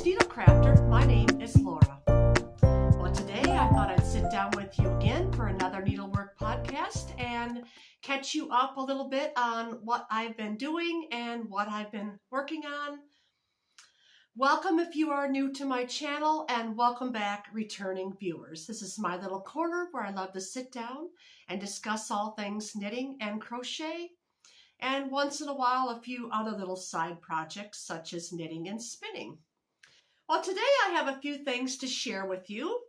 Needle Crafter. My name is Laura. Well, today I thought I'd sit down with you again for another needlework podcast and catch you up a little bit on what I've been doing and what I've been working on. Welcome if you are new to my channel, and welcome back returning viewers. This is my little corner where I love to sit down and discuss all things knitting and crochet, and once in a while a few other little side projects such as knitting and spinning. Well, today I have a few things to share with you.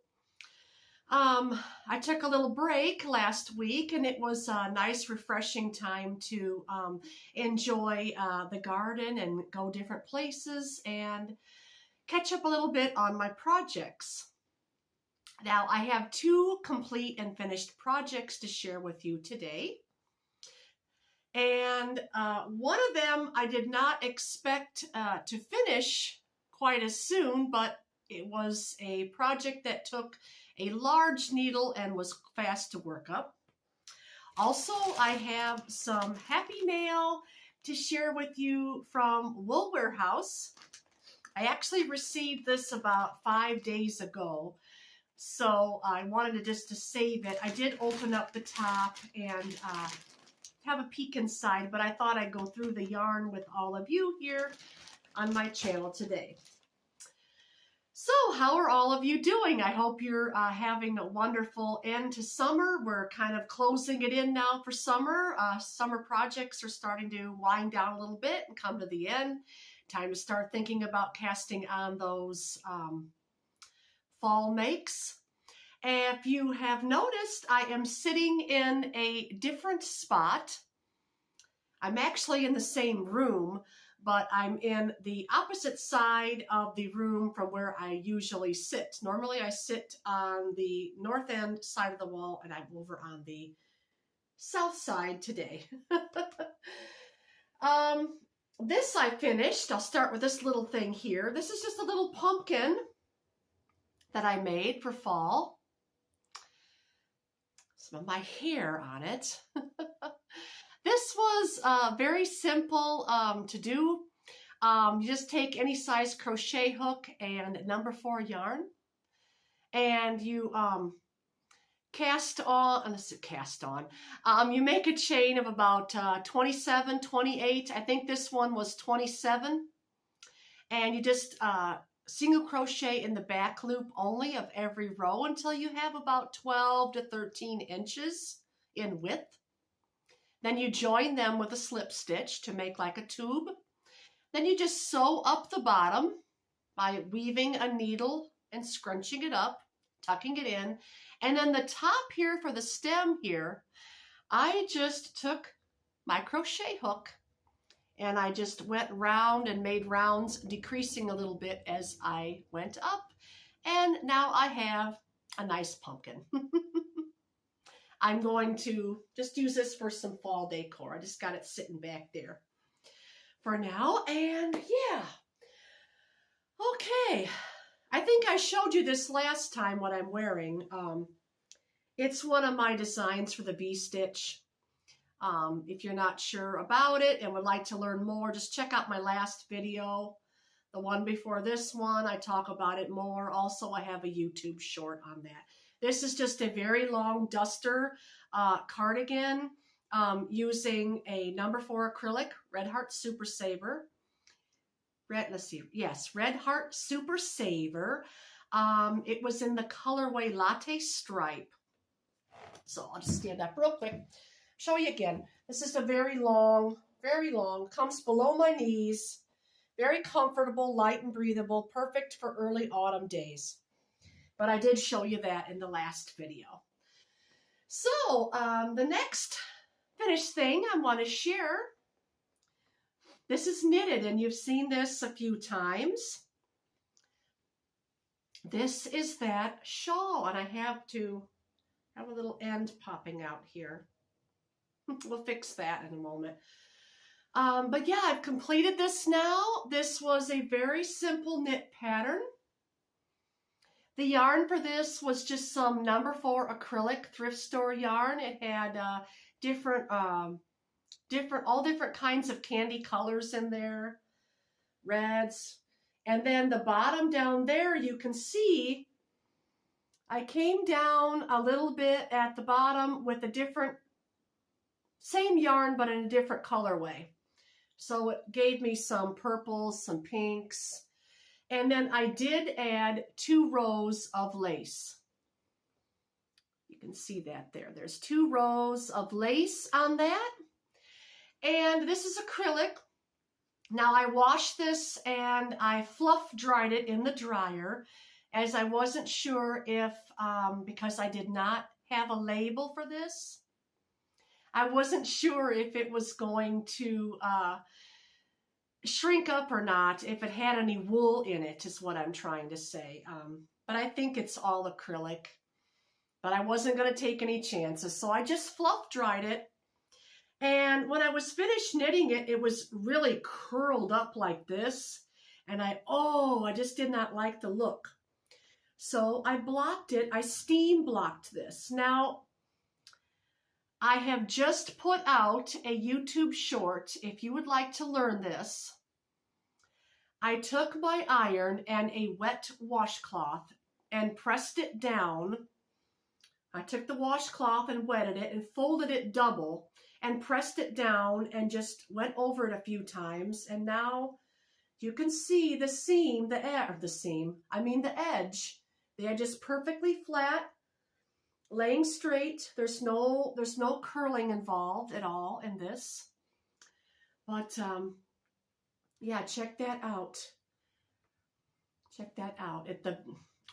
I took a little break last week, and it was a nice, refreshing time to enjoy the garden and go different places and catch up a little bit on my projects. Now, I have two complete and finished projects to share with you today. And one of them I did not expect to finish quite as soon, but it was a project that took a large needle and was fast to work up. Also, I have some happy mail to share with you from Wool Warehouse. I actually received this about 5 days ago, so I wanted to save it. I did open up the top and have a peek inside, but I thought I'd go through the yarn with all of you here on my channel today. So how are all of you doing? I hope you're having a wonderful end to summer. We're kind of closing it in now for summer. Summer projects are starting to wind down a little bit and come to the end. Time to start thinking about casting on those fall makes. If you have noticed, I am sitting in a different spot. I'm actually in the same room, but I'm in the opposite side of the room from where I usually sit. Normally I sit on the north end side of the wall, and I'm over on the south side today. This I finished. I'll start with this little thing here. This is just a little pumpkin that I made for fall. Some of my hair on it. This was very simple to do. You just take any size crochet hook and number 4 yarn, and you you make a chain of about 27, 28. I think this one was 27, and you just single crochet in the back loop only of every row until you have about 12 to 13 inches in width. Then you join them with a slip stitch to make like a tube. Then you just sew up the bottom by weaving a needle and scrunching it up, tucking it in. And then the top here for the stem here, I just took my crochet hook and I just went round and made rounds, decreasing a little bit as I went up. And now I have a nice pumpkin. I'm going to just use this for some fall decor. I just got it sitting back there for now. And yeah, okay. I think I showed you this last time, what I'm wearing. It's one of my designs for the V-stitch. If you're not sure about it and would like to learn more, just check out my last video. The one before this one, I talk about it more. Also, I have a YouTube short on that. This is just a very long duster cardigan using a number 4 acrylic, Red Heart Super Saver. Red Heart Super Saver. It was in the colorway Latte Stripe. So I'll just stand up real quick. Show you again. This is a very long, comes below my knees. Very comfortable, light and breathable, perfect for early autumn days. But I did show you that in the last video. So the next finished thing I want to share, this is knitted, and you've seen this a few times. This is that shawl, and I have to have a little end popping out here. We'll fix that in a moment. But yeah, I've completed this now. This was a very simple knit pattern. The yarn for this was just some number 4 acrylic thrift store yarn. It had all different kinds of candy colors in there, reds. And then the bottom down there, you can see I came down a little bit at the bottom with a different, same yarn, but in a different colorway. So it gave me some purples, some pinks. And then I did add 2 rows of lace. You can see that there. There's 2 rows of lace on that. And this is acrylic. Now I washed this and I fluff dried it in the dryer, as I wasn't sure if, because I did not have a label for this, I wasn't sure if it was going to shrink up or not, if it had any wool in it, is what I'm trying to say. But I think it's all acrylic. But I wasn't going to take any chances, so I just fluff dried it. And when I was finished knitting it, it was really curled up like this. And I just did not like the look. So I blocked it. I steam blocked this. Now, I have just put out a YouTube short. If you would like to learn this, I took my iron and a wet washcloth and pressed it down. I took the washcloth and wetted it and folded it double and pressed it down and just went over it a few times. And now you can see the seam, the edge. The edge is perfectly flat, laying straight. There's no curling involved at all in this. But yeah, check that out. Check that out.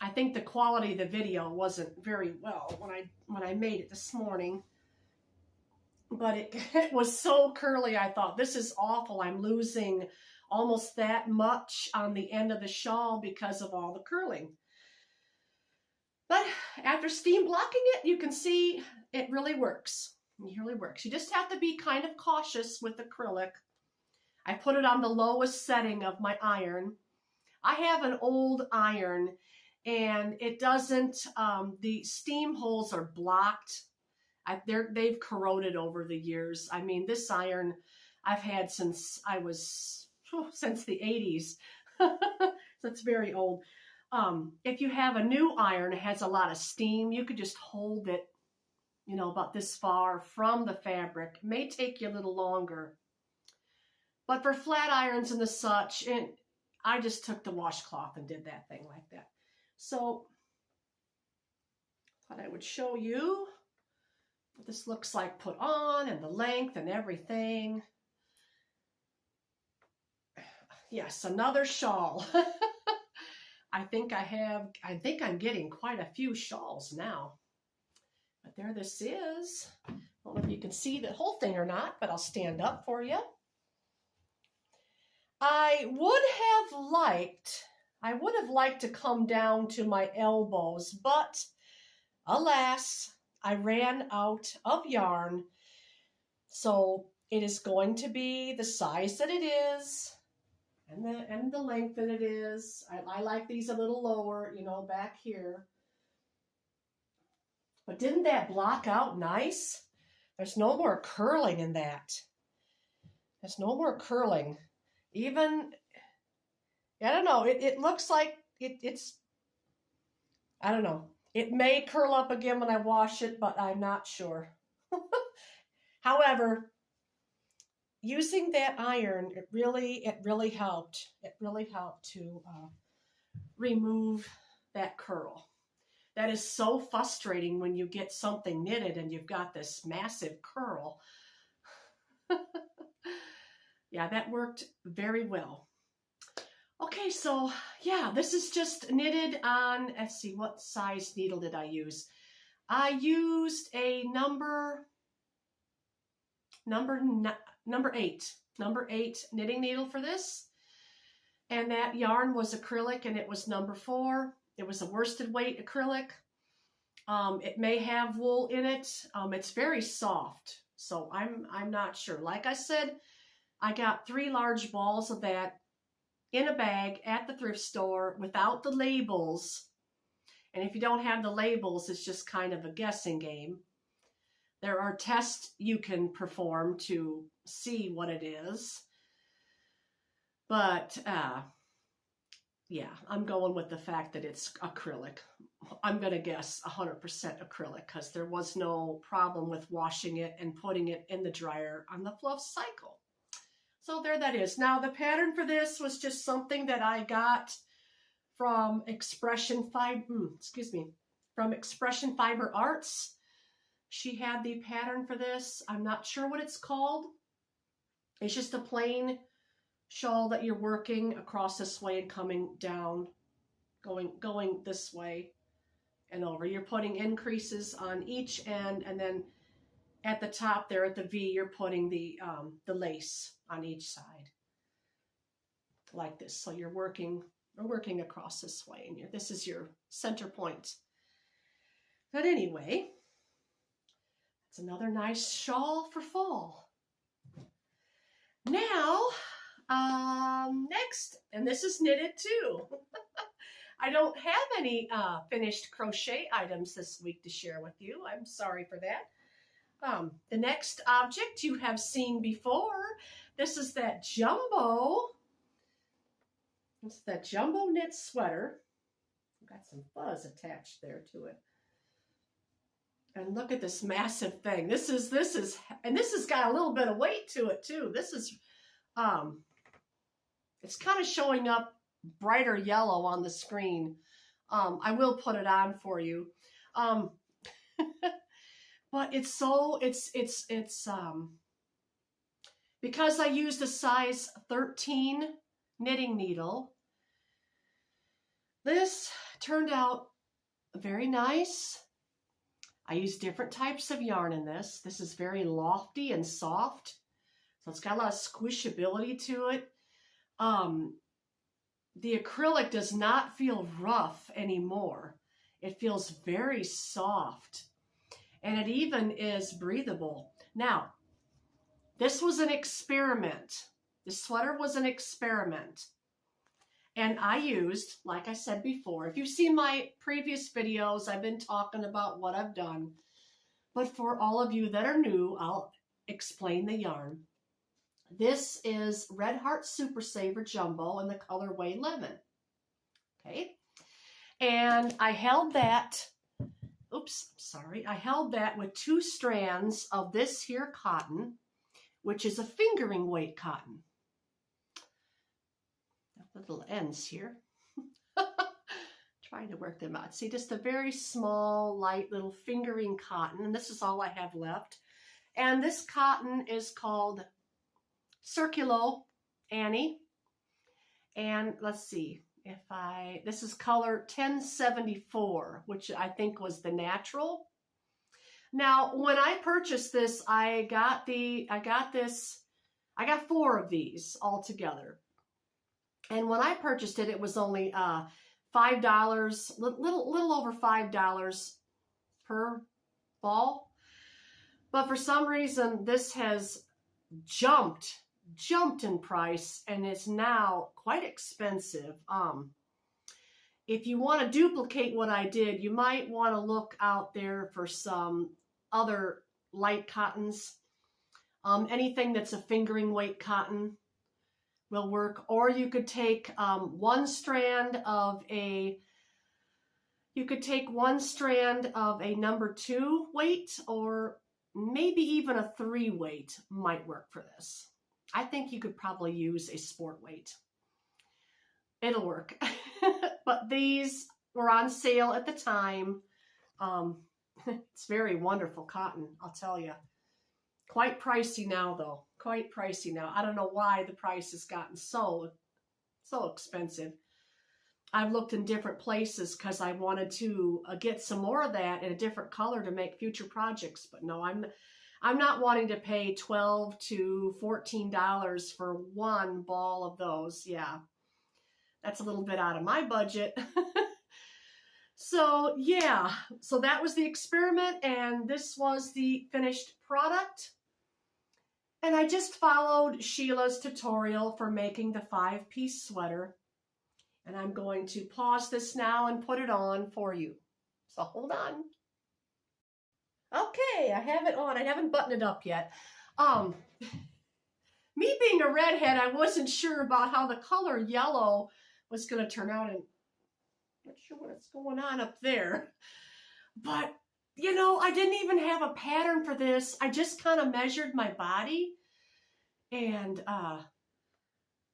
I think the quality of the video wasn't very well when I made it this morning. But it was so curly, I thought, this is awful. I'm losing almost that much on the end of the shawl because of all the curling. But after steam blocking it, you can see it really works. It really works. You just have to be kind of cautious with acrylic. I put it on the lowest setting of my iron. I have an old iron, and it doesn't, the steam holes are blocked. They've corroded over the years. I mean, this iron I've had since since the 80s. So it's very old. If you have a new iron, it has a lot of steam, you could just hold it, about this far from the fabric. It may take you a little longer. But for flat irons and the such, I just took the washcloth and did that thing like that. So, thought I would show you what this looks like put on and the length and everything. Yes, another shawl. I think I'm getting quite a few shawls now. But there this is. I don't know if you can see the whole thing or not, but I'll stand up for you. I would have liked to come down to my elbows, but alas, I ran out of yarn. So it is going to be the size that it is. And the length that it is. I like these a little lower, back here. But didn't that block out nice? There's no more curling in that. There's no more curling. Even, I don't know, it looks like it's, I don't know. It may curl up again when I wash it, but I'm not sure. However, using that iron, it really helped. It really helped to remove that curl. That is so frustrating when you get something knitted and you've got this massive curl. Yeah, that worked very well. Okay, so yeah, this is just knitted on, let's see, what size needle did I use? I used a number 8 knitting needle for this. And that yarn was acrylic, and it was number 4. It was a worsted weight acrylic. It may have wool in it. It's very soft, so I'm not sure. Like I said, I got 3 large balls of that in a bag at the thrift store without the labels. And if you don't have the labels, it's just kind of a guessing game. There are tests you can perform to see what it is. But yeah, I'm going with the fact that it's acrylic. I'm going to guess 100% acrylic because there was no problem with washing it and putting it in the dryer on the fluff cycle. So there that is. Now the pattern for this was just something that I got from Expression Fiber Arts. She had the pattern for this. I'm not sure what it's called. It's just a plain shawl that you're working across this way and coming down, going this way and over. You're putting increases on each end, and then at the top there at the V, you're putting the lace on each side like this. So we're working across this way, and this is your center point. But anyway, it's another nice shawl for fall. Now, next, and this is knitted too. I don't have any finished crochet items this week to share with you. I'm sorry for that. The next object you have seen before. This is that jumbo. It's that jumbo knit sweater. Got some fuzz attached there to it. And look at this massive thing. This has got a little bit of weight to it too. This is, it's kind of showing up brighter yellow on the screen. I will put it on for you. But it's because I used a size 13 knitting needle, this turned out very nice. I used different types of yarn in this. This is very lofty and soft, so it's got a lot of squishability to it. The acrylic does not feel rough anymore. It feels very soft, and it even is breathable. Now, this was an experiment. This sweater was an experiment. And I used, like I said before, if you've seen my previous videos, I've been talking about what I've done. But for all of you that are new, I'll explain the yarn. This is Red Heart Super Saver Jumbo in the colorway Lemon. Okay. And I held that, I held that with 2 strands of this here cotton, which is a fingering weight cotton. Little ends here. Trying to work them out. See, just a very small, light little fingering cotton, and this is all I have left. And this cotton is called Circulo Annie. And let's see, this is color 1074, which I think was the natural. Now, when I purchased this, I got 4 of these all together. And when I purchased it, it was only $5, little over $5 per ball. But for some reason, this has jumped in price, and it's now quite expensive. If you want to duplicate what I did, you might want to look out there for some other light cottons. Anything that's a fingering weight cotton will work, or you could take one strand of a number 2 weight, or maybe even a 3 weight might work for this. I think you could probably use a sport weight. It'll work. But these were on sale at the time. It's very wonderful cotton, I'll tell you. Quite pricey now, though. Quite pricey now. I don't know why the price has gotten so expensive. I've looked in different places because I wanted to get some more of that in a different color to make future projects. But no, I'm not wanting to pay $12 to $14 for one ball of those. Yeah, that's a little bit out of my budget. So yeah, so that was the experiment, and this was the finished product. And I just followed Sheila's tutorial for making the 5-piece sweater. And I'm going to pause this now and put it on for you. So hold on. Okay, I have it on. I haven't buttoned it up yet. Me being a redhead, I wasn't sure about how the color yellow was going to turn out, and I'm not sure what's going on up there. But, you know, I didn't even have a pattern for this. I just kind of measured my body and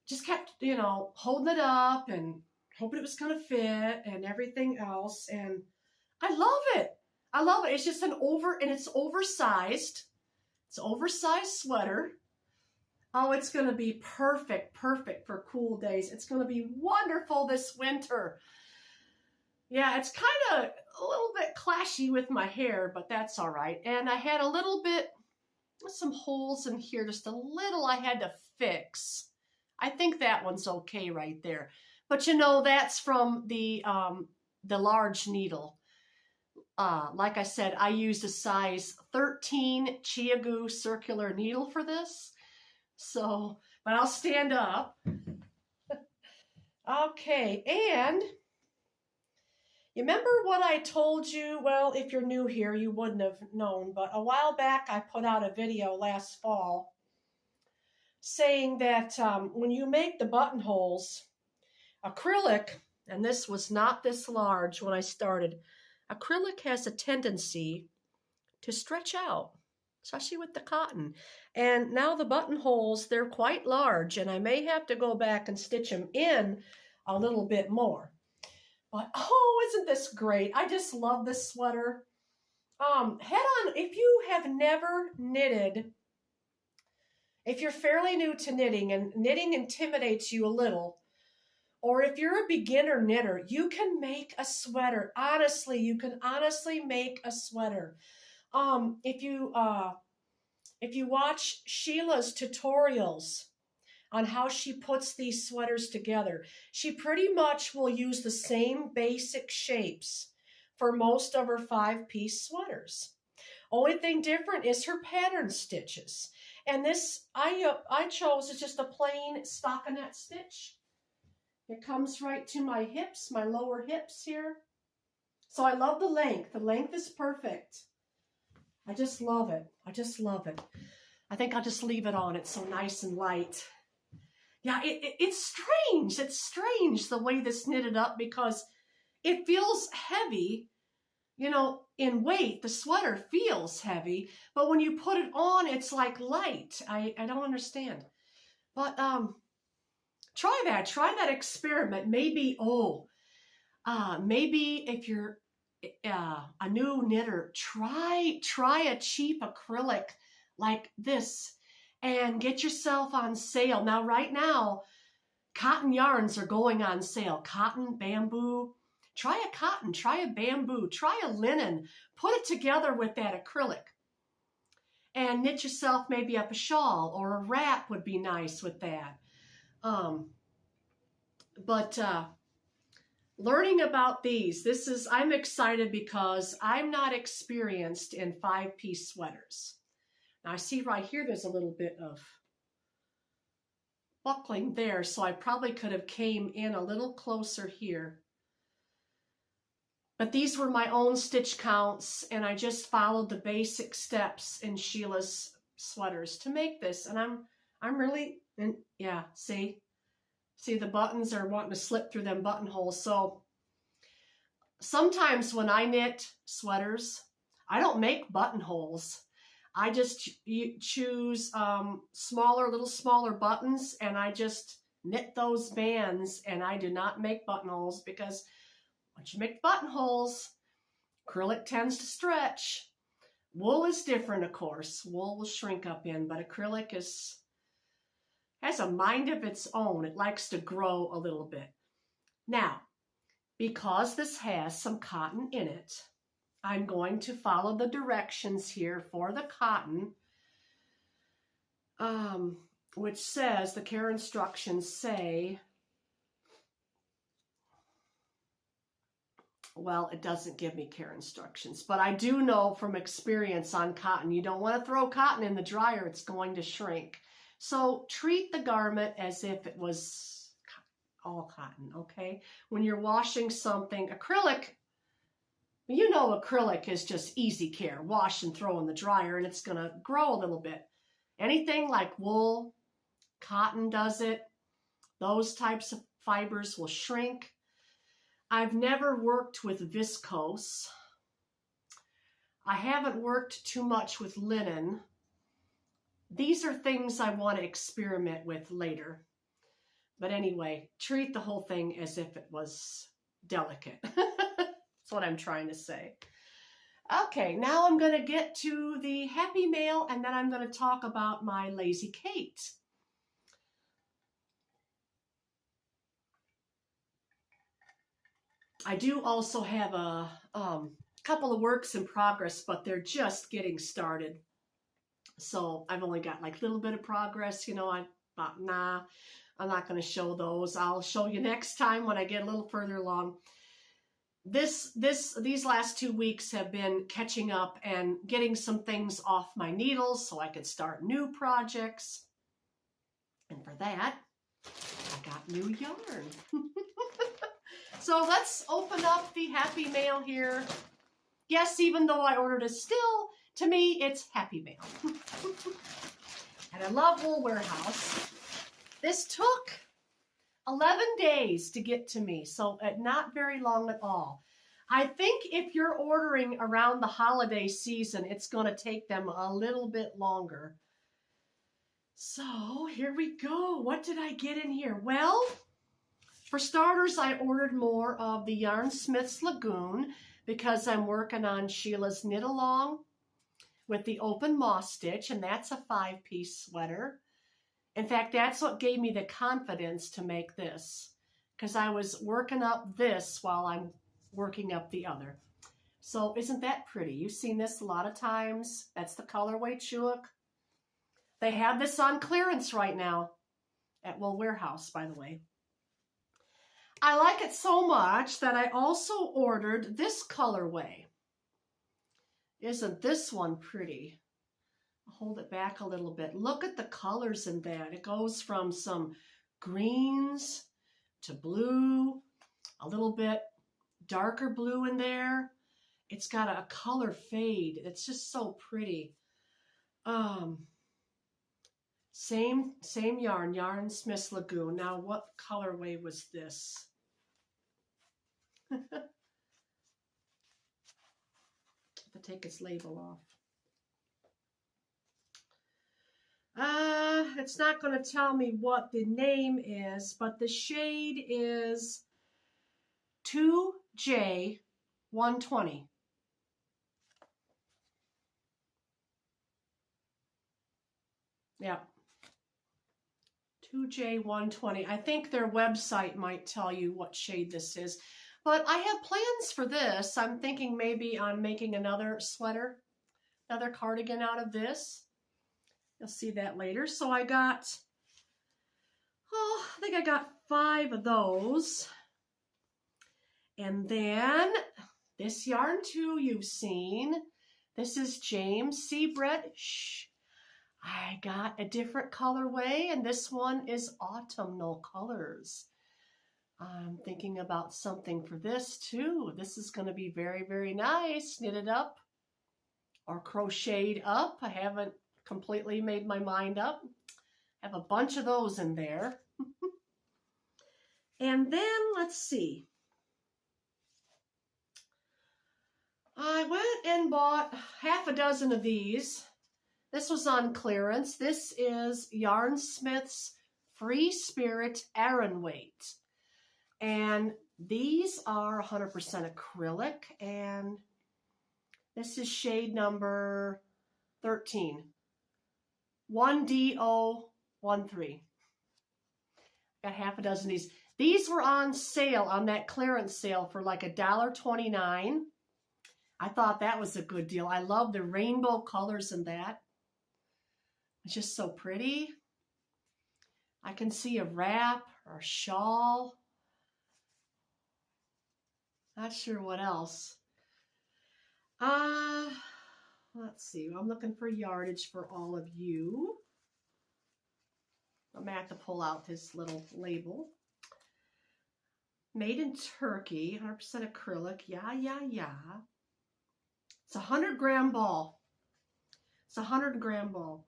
just kept, you know, holding it up and hoping it was going to fit and everything else. And I love it. I love it. It's just it's oversized. It's an oversized sweater. Oh, it's going to be perfect for cool days. It's going to be wonderful this winter. Yeah, it's kind of a little bit clashy with my hair, but that's all right. And I had a little bit, some holes in here, just a little I had to fix. I think that one's okay right there. But you know, that's from the large needle. Like I said, I used a size 13 Chiagoo circular needle for this. So, but I'll stand up. Okay, and you remember what I told you? Well, if you're new here, you wouldn't have known, but a while back I put out a video last fall saying that when you make the buttonholes, acrylic, and this was not this large when I started, acrylic has a tendency to stretch out, especially with the cotton. And now the buttonholes, they're quite large, and I may have to go back and stitch them in a little bit more. But, oh, isn't this great? I just love this sweater. Head on, if you have never knitted, if you're fairly new to knitting and knitting intimidates you a little, or if you're a beginner knitter, you can make a sweater. Honestly, you can honestly make a sweater. If you watch Sheila's tutorials on how she puts these sweaters together, she pretty much will use the same basic shapes for most of her 5-piece sweaters. Only thing different is her pattern stitches. And this I chose is just a plain stockinette stitch. It comes right to my hips, my lower hips here. So I love the length. The length is perfect. I just love it. I just love it. I think I'll just leave it on. It's so nice and light. Yeah, it's strange. It's strange the way this knitted up because it feels heavy. You know, in weight, the sweater feels heavy, but when you put it on, it's like light. I don't understand. But try that experiment. Maybe, maybe if you're a new knitter, try a cheap acrylic like this and get yourself on sale. Now, right now, cotton yarns are going on sale. Cotton, bamboo. Try a cotton, try a bamboo, try a linen. Put it together with that acrylic. And knit yourself maybe up a shawl or a wrap would be nice with that. Learning about these, I'm excited because I'm not experienced in 5-piece sweaters. Now I see right here there's a little bit of buckling there, so I probably could have came in a little closer here. But these were my own stitch counts, and I just followed the basic steps in Sheila's sweaters to make this. And I'm really, and yeah, see the buttons are wanting to slip through them buttonholes. So sometimes when I knit sweaters, I don't make buttonholes. I just choose little smaller buttons, and I just knit those bands, and I do not make buttonholes because once you make buttonholes, acrylic tends to stretch. Wool is different, of course. Wool will shrink up in, but acrylic has a mind of its own. It likes to grow a little bit. Now, because this has some cotton in it, I'm going to follow the directions here for the cotton, which says, the care instructions say, well, it doesn't give me care instructions, but I do know from experience on cotton, you don't want to throw cotton in the dryer. It's going to shrink. So treat the garment as if it was all cotton, okay? When you're washing something, acrylic, you know acrylic is just easy care. Wash and throw in the dryer, and it's going to grow a little bit. Anything like wool, cotton does it, those types of fibers will shrink. I've never worked with viscose. I haven't worked too much with linen. These are things I want to experiment with later. But anyway, treat the whole thing as if it was delicate. That's what I'm trying to say. Okay, now I'm going to get to the Happy Mail, and then I'm going to talk about my Lazy Kate. I do also have a couple of works in progress, but they're just getting started. So I've only got like a little bit of progress, you know. I thought, nah, I'm not going to show those. I'll show you next time when I get a little further along. These last 2 weeks have been catching up and getting some things off my needles so I could start new projects. And for that, I got new yarn. So let's open up the Happy Mail here. Yes, even though I ordered it, still, to me, it's Happy Mail. And I love Wool Warehouse. This took 11 days to get to me, so not very long at all. I think if you're ordering around the holiday season, it's going to take them a little bit longer. So here we go. What did I get in here? Well, for starters, I ordered more of the Yarnsmith's Lagoon because I'm working on Sheila's Knit Along with the open moss stitch, and that's a 5-piece sweater. In fact, that's what gave me the confidence to make this, because I was working up this while I'm working up the other. So isn't that pretty? You've seen this a lot of times. That's the colorway Chuluk. They have this on clearance right now at Wool Warehouse, by the way. I like it so much that I also ordered this colorway. Isn't this one pretty? I'll hold it back a little bit. Look at the colors in that. It goes from some greens to blue, a little bit darker blue in there. It's got a color fade. It's just so pretty. Same yarn, Yarnsmith's Lagoon. Now, what colorway was this? To take its label off. It's not going to tell me what the name is, but the shade is 2J120. Yeah. 2J120. I think their website might tell you what shade this is. But I have plans for this. I'm thinking maybe on making another sweater, another cardigan out of this. You'll see that later. So I got, I think I got 5 of those. And then this yarn too you've seen. This is James Seabread. Shh. I got a different colorway, and this one is autumnal colors. I'm thinking about something for this too. This is going to be very, very nice. Knitted up or crocheted up. I haven't completely made my mind up. I have a bunch of those in there. And then let's see. I went and bought half a dozen of these. This was on clearance. This is Yarnsmith's Free Spirit Aran Weight. And these are 100% acrylic, and this is shade number 13. 1DO13. Got half a dozen of these. These were on sale, on that clearance sale for like $1.29. I thought that was a good deal. I love the rainbow colors in that. It's just so pretty. I can see a wrap or a shawl. Not sure what else. Let's see. I'm looking for yardage for all of you. I'm going to have to pull out this little label. Made in Turkey, 100% acrylic. Yeah. It's a 100-gram ball. It's a 100-gram ball.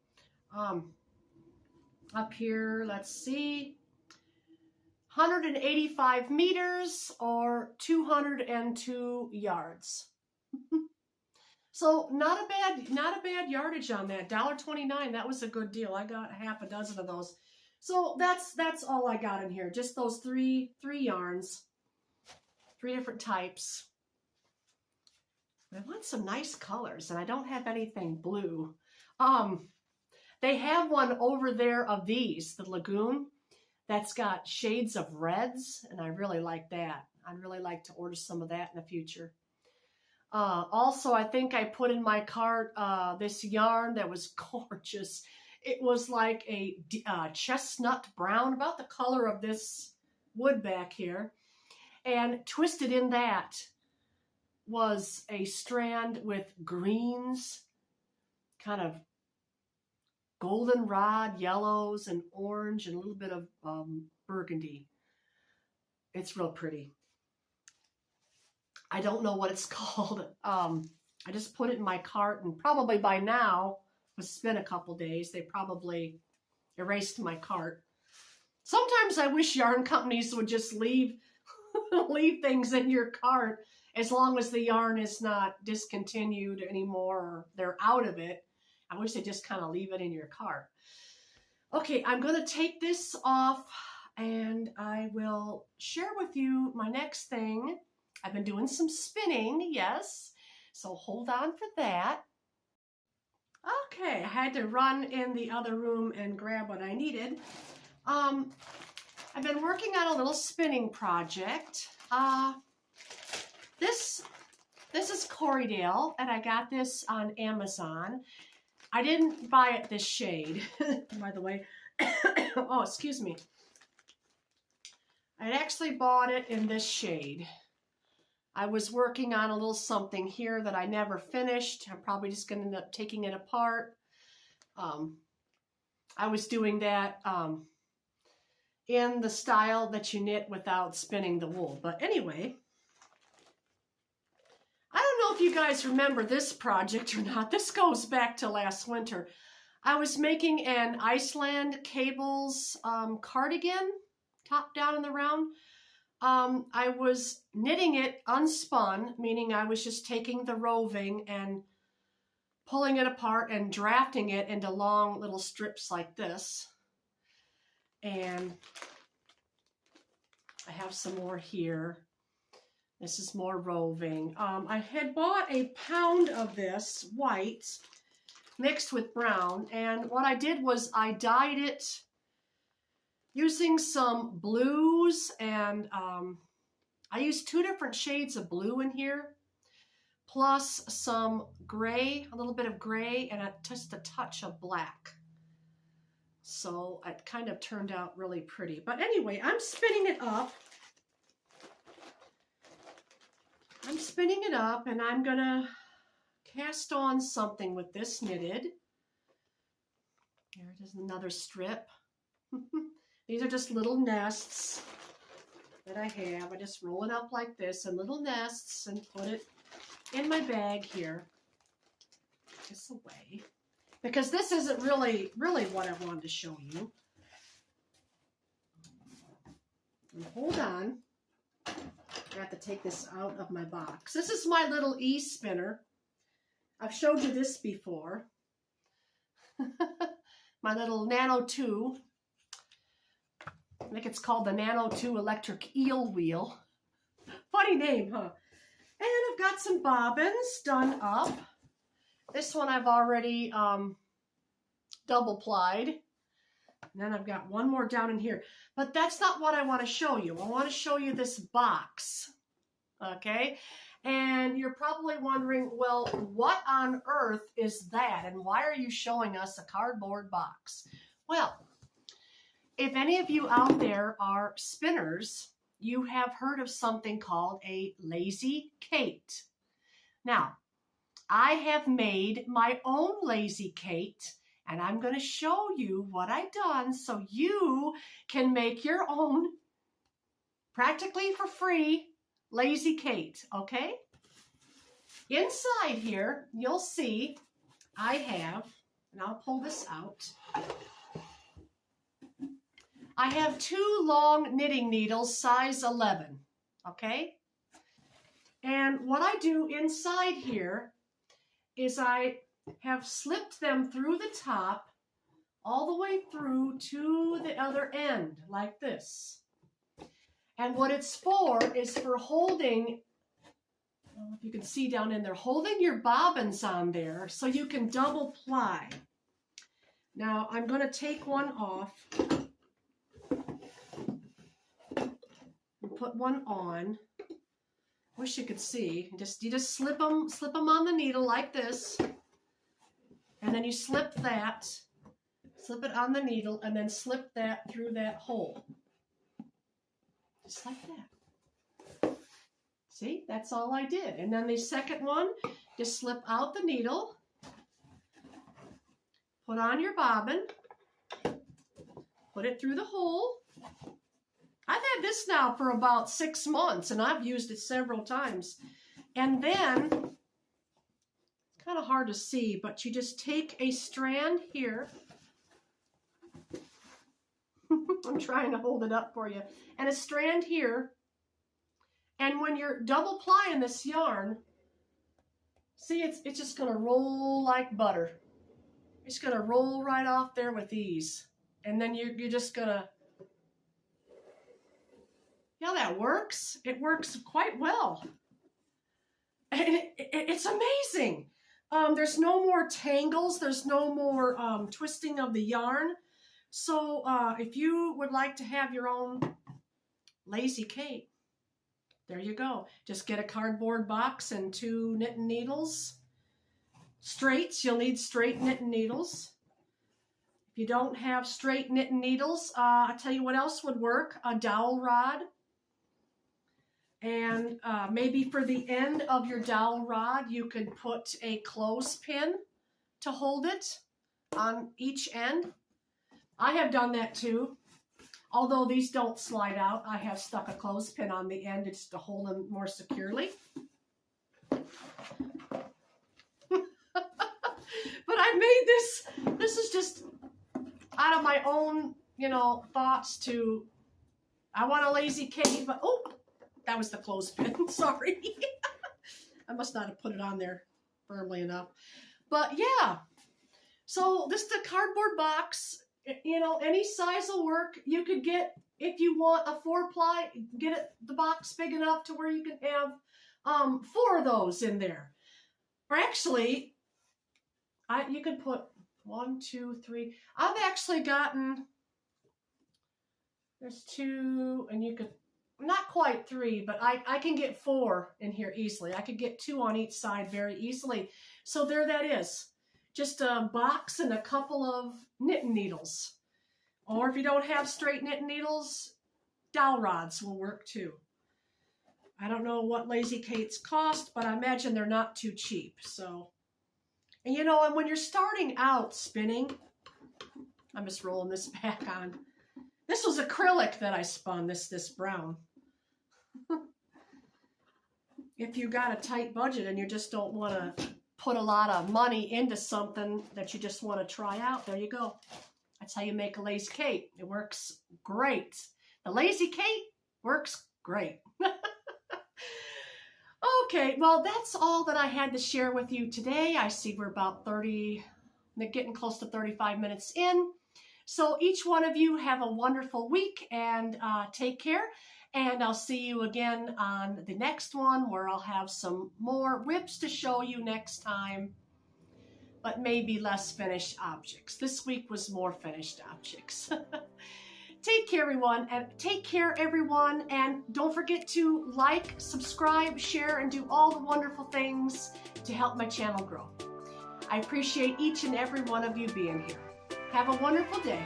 Up here, let's see. 185 meters or 202 yards. So not a bad yardage on that. $1.29. That was a good deal. I got half a dozen of those. So that's all I got in here. Just those three yarns, 3 different types. I want some nice colors, and I don't have anything blue. They have one over there of these, the Lagoon, that's got shades of reds, and I really like that. I'd really like to order some of that in the future. Also, I think I put in my cart this yarn that was gorgeous. It was like a chestnut brown, about the color of this wood back here. And twisted in that was a strand with greens, kind of goldenrod, yellows, and orange, and a little bit of burgundy. It's real pretty. I don't know what it's called. I just put it in my cart, and probably by now, it's been a couple days, they probably erased my cart. Sometimes I wish yarn companies would just leave things in your cart as long as the yarn is not discontinued anymore or they're out of it. I wish they just kind of leave it in your cart. Okay, I'm going to take this off and I will share with you my next thing. I've been doing some spinning, yes, so hold on for that. Okay, I had to run in the other room and grab what I needed. I've been working on a little spinning project. This is Corriedale, and I got this on Amazon. I didn't buy it this shade, by the way. Oh, excuse me. I actually bought it in this shade. I was working on a little something here that I never finished. I'm probably just going to end up taking it apart. I was doing that in the style that you knit without spinning the wool. But anyway, I don't know if you guys remember this project or not. This goes back to last winter. I was making an Iceland cables cardigan, top down in the round. I was knitting it unspun, meaning I was just taking the roving and pulling it apart and drafting it into long little strips like this. And I have some more here. This is more roving. I had bought a pound of this white mixed with brown, and what I did was I dyed it using some blues, and I used 2 different shades of blue in here, plus some gray, a little bit of gray, and just a touch of black. So it kind of turned out really pretty. But anyway, I'm spinning it up. I'm spinning it up, and I'm going to cast on something with this knitted. Here it is, another strip. These are just little nests that I have. I just roll it up like this in little nests and put it in my bag here. Put this away. Because this isn't really what I wanted to show you. And hold on. I have to take this out of my box. This is my little e-spinner. I've showed you this before. My little Nano 2. I think it's called the Nano 2 Electric Eel Wheel. Funny name, huh? And I've got some bobbins done up. This one I've already double plied. And then I've got one more down in here. But that's not what I want to show you. I want to show you this box. Okay? And you're probably wondering, well, what on earth is that? And why are you showing us a cardboard box? Well, if any of you out there are spinners, you have heard of something called a Lazy Kate. Now, I have made my own Lazy Kate, and I'm going to show you what I've done so you can make your own, practically for free, Lazy Kate, okay? Inside here, you'll see I have, and I'll pull this out, I have 2 long knitting needles, size 11, okay? And what I do inside here is I have slipped them through the top all the way through to the other end, like this. And what it's for is for holding, I don't know if you can see down in there, holding your bobbins on there so you can double ply. Now I'm going to take one off and put one on. Wish you could see. You just slip them on the needle like this, and then you slip it on the needle, and then slip that through that hole, just like that. See, that's all I did. And then the second one, just slip out the needle, put on your bobbin, put it through the hole. I've had this now for about 6 months, and I've used it several times. And then, it's kind of hard to see, but you just take a strand here. I'm trying to hold it up for you. And a strand here. And when you're double plying this yarn, see, it's just going to roll like butter. It's going to roll right off there with ease. And then you're just going to, yeah, that works. It works quite well. And it's amazing. There's no more tangles. There's no more twisting of the yarn. So if you would like to have your own Lazy Kate, there you go. Just get a cardboard box and 2 knitting needles. Straights, you'll need straight knitting needles. If you don't have straight knitting needles, I'll tell you what else would work. A dowel rod. And maybe for the end of your dowel rod, you could put a clothespin to hold it on each end. I have done that too. Although these don't slide out, I have stuck a clothespin on the end just to hold them more securely. But I made this is just out of my own, thoughts to, I want a Lazy Kate, but, oh, that was the clothespin, sorry. I must not have put it on there firmly enough. But yeah, so this is the cardboard box. Any size will work. You could get, if you want a 4-ply, get the box big enough to where you can have 4 of those in there. Or actually, you could put 1, 2, 3. I've actually gotten, there's 2, and you could, not quite 3, but I can get 4 in here easily. I could get 2 on each side very easily. So there that is. Just a box and a couple of knitting needles. Or if you don't have straight knitting needles, dowel rods will work too. I don't know what Lazy Kates cost, but I imagine they're not too cheap. So, and and when you're starting out spinning, I'm just rolling this back on. This was acrylic that I spun, this brown. If you got a tight budget and you just don't want to put a lot of money into something that you just want to try out, there you go. That's how you make a Lazy Kate. It works great. The Lazy Kate works great. Okay, well, that's all that I had to share with you today. I see we're about getting close to 35 minutes in. So each one of you have a wonderful week, and take care. And I'll see you again on the next one, where I'll have some more whips to show you next time, but maybe less finished objects. This week was more finished objects. Take care, everyone, and don't forget to like, subscribe, share, and do all the wonderful things to help my channel grow. I appreciate each and every one of you being here. Have a wonderful day.